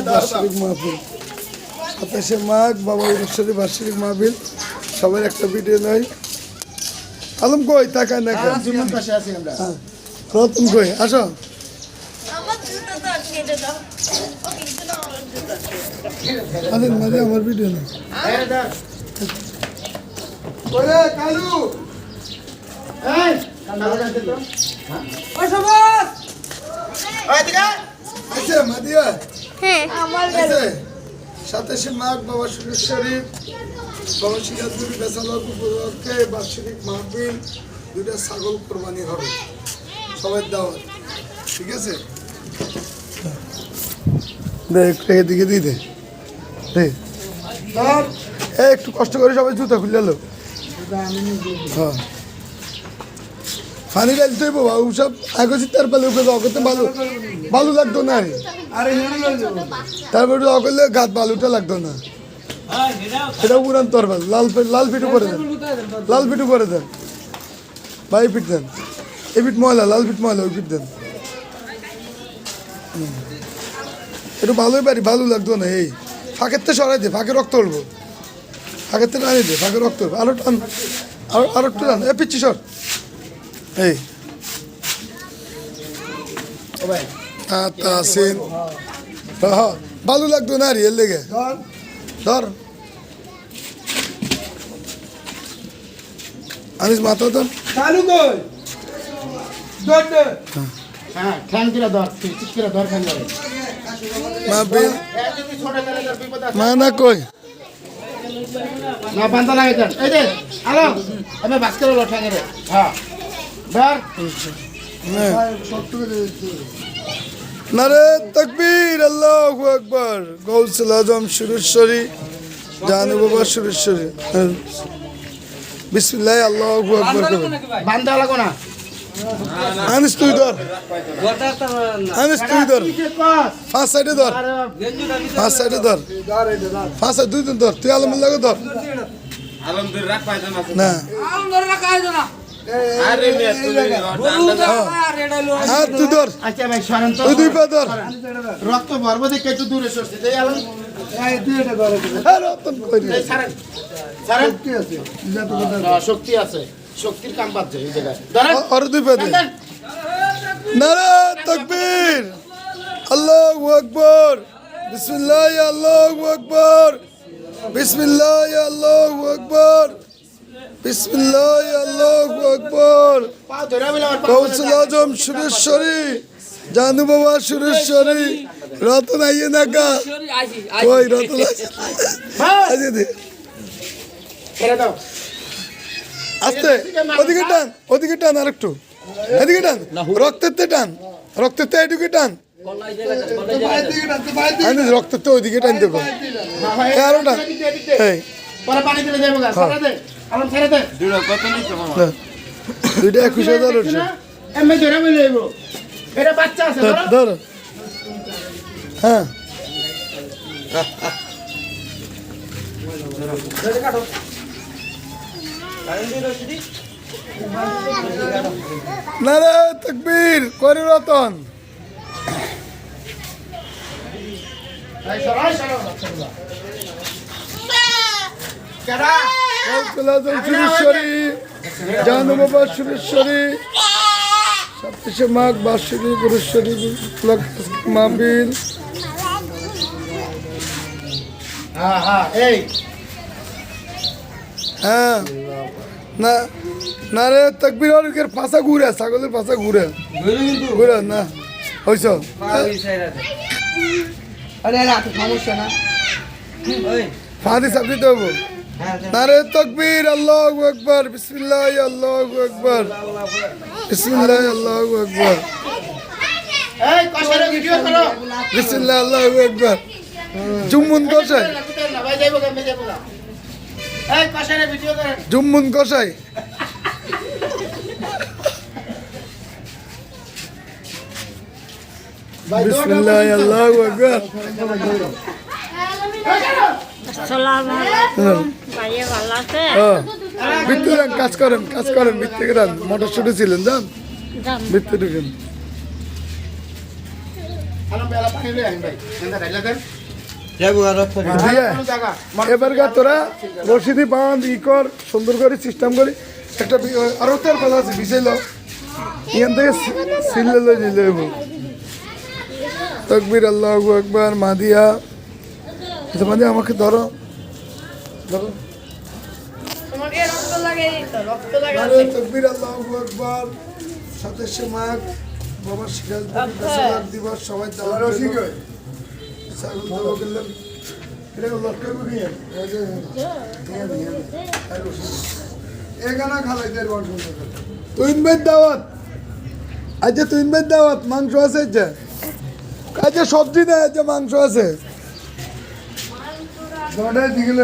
বার্ষিক মাহফিল 27শে মাঘ বাবা ঈশ্বরী বার্ষিক মাহফিল সবার একটা ভিডিও নয় আলম কই তাকায় না রতন কই আসো আমার ভিডিও না কালু সাতাশে মাঘ বাবা সুরেশ্বরী বাবা সিরাজুল বেসালক উপলক্ষে বার্ষিক মাহফিল 2টা ছাগল কোরবানি হবে সবাই দাওয়াত ঠিক আছে এদিকে দিয়ে দে একটু কষ্ট করে সবাই জুতা খুলে লো হ্যাঁ পানি ডালতে বাবা ওসব আগে তার পালে অগতে ভালো ভালো লাগতো না তারপরে অগলে গাছ বালুটা লাগতো না এটা উড়ান তরবাল লাল পিঠু করে দেন লাল পিঠু করে দেন ভাই পিঠ দেন এই পিঠ ময়লা লাল পিঠ ময়লা ওই পিঠ দেন একটু ভালোই পারি ভালো লাগতো না এই ফাঁকের থেকে সরাই দে ফাঁকে রক্ত উঠবো ফাঁকের থেকে আনি দে ফাঁকে রক্ত উঠবো আরো টান আরো একটু টান এ পিচ্ছি সর এই আসেন ভালো লাগতো না রিয়েল লেগে ধর আনিস মাথা ধর না কই না বান্দা লাগে দেন এই যে আলো আমি বাস্কেট হলো ঠ্যাঙে রে হ্যাঁ ধর নারে তাকবীর আল্লাহু আকবার গৌসুল আজম সুরেশ্বরী জানু বাবা সুরেশ্বরী বিসমিল্লাহ আল্লাহু আকবার বান্দা লাগো না আনিস তুই ধর আনিস তুই ধর পাঁচ সাইডে ধর পাঁচ সাইডে ধর পাঁচ সাইড দুই দিন ধর তুই আলমুল্লাহ ধর না তুই ধর আচ্ছা ভাই সরেন তো দুই পা ধর রক্ত ভরবো দেখে একটু দূরে সরছে এই আলম শক্তি আছে শক্তির কাম পাচ্ছে এই জায়গায় আর দুই পা দে নারে তাকবীর আল্লাহু আকবার বিসমিল্লাহ আল্লাহু আকবার বিসমিল্লাহ আল্লাহু আকবার বিসমিল্লাহ আল্লাহু আকবার গৌসুল আজম সুরেশ্বরী জানু বাবা সুরেশ্বরী রতন আইয়ে না গা ওই রতন আইয়ে দে আস্তে ওদিকে টান আর একটু এদিকে টান রক্তের টান রক্তের এদিকে টান রক্তের তো ওইদিকে টান দেবো আরো টান দুইটা 21,000 উঠছে ধরো হ্যাঁ নারে তাকবীর করে রতন সুরেশ্বরী জানু বাবা সুরেশ্বরী 27শে মাঘ বার্ষিক গুরেশ্বরী মাহফিল হ্যাঁ না না রে তাকবীর অনেকের পাশা ঘুরে ছাগলের পাশা ঘুরে ঘুরে না হইছ ফাঁদি সাবদি দেবো নারে তাকবীর আল্লাহু আকবার বিসমিল্লাহ আল্লাহু আকবার বিসমিল্লাহ আল্লাহু আকবার বিসমিল্লাহ আল্লাহু আকবার জুম্মুন কষাই জুম্মুন কষাই বিসমিল্লাহ আল্লাহু আকবার আসসালামু আলাইকুম ভাইয়া ভালো আছে বিত্তু কাজ করেন বিত্তে করেন মোটরসাইকেল ছিলেন যান বিত্তে ঢুকেন গরম বেলা পানি লই আইন ভাই এন্ডা ডাইলা দেন দিয়ে কোন জায়গা এবার গা তোরা রশিদি বাঁধ ই কর সুন্দর করে সিস্টেম করি একটা আরো তার কথা আছে বিছাইল এখান থেকে সিললে লই দিলে তকবীর আল্লাহু আকবার মাদিয়া আচ্ছা মাদিয়া আমাকে ধরো ধরো তোমাকে রক্ত লাগে রক্ত আরে তকবীর আল্লাহু আকবার 27 মাঘ বাবা সিরাজ দিবস সবাই দাওয়াত রশিদ সাগল দাও করলাম এটা লটকে নিয়ে এখানে খালাই দের বন্ধ তুই ইনভাইট দাওয়াত আচ্ছা তুই ইনভাইট দাওয়াত মাংস আছে আচ্ছা আচ্ছা সবজি দেয় আচ্ছা মাংস আছে দড়াই দিগলে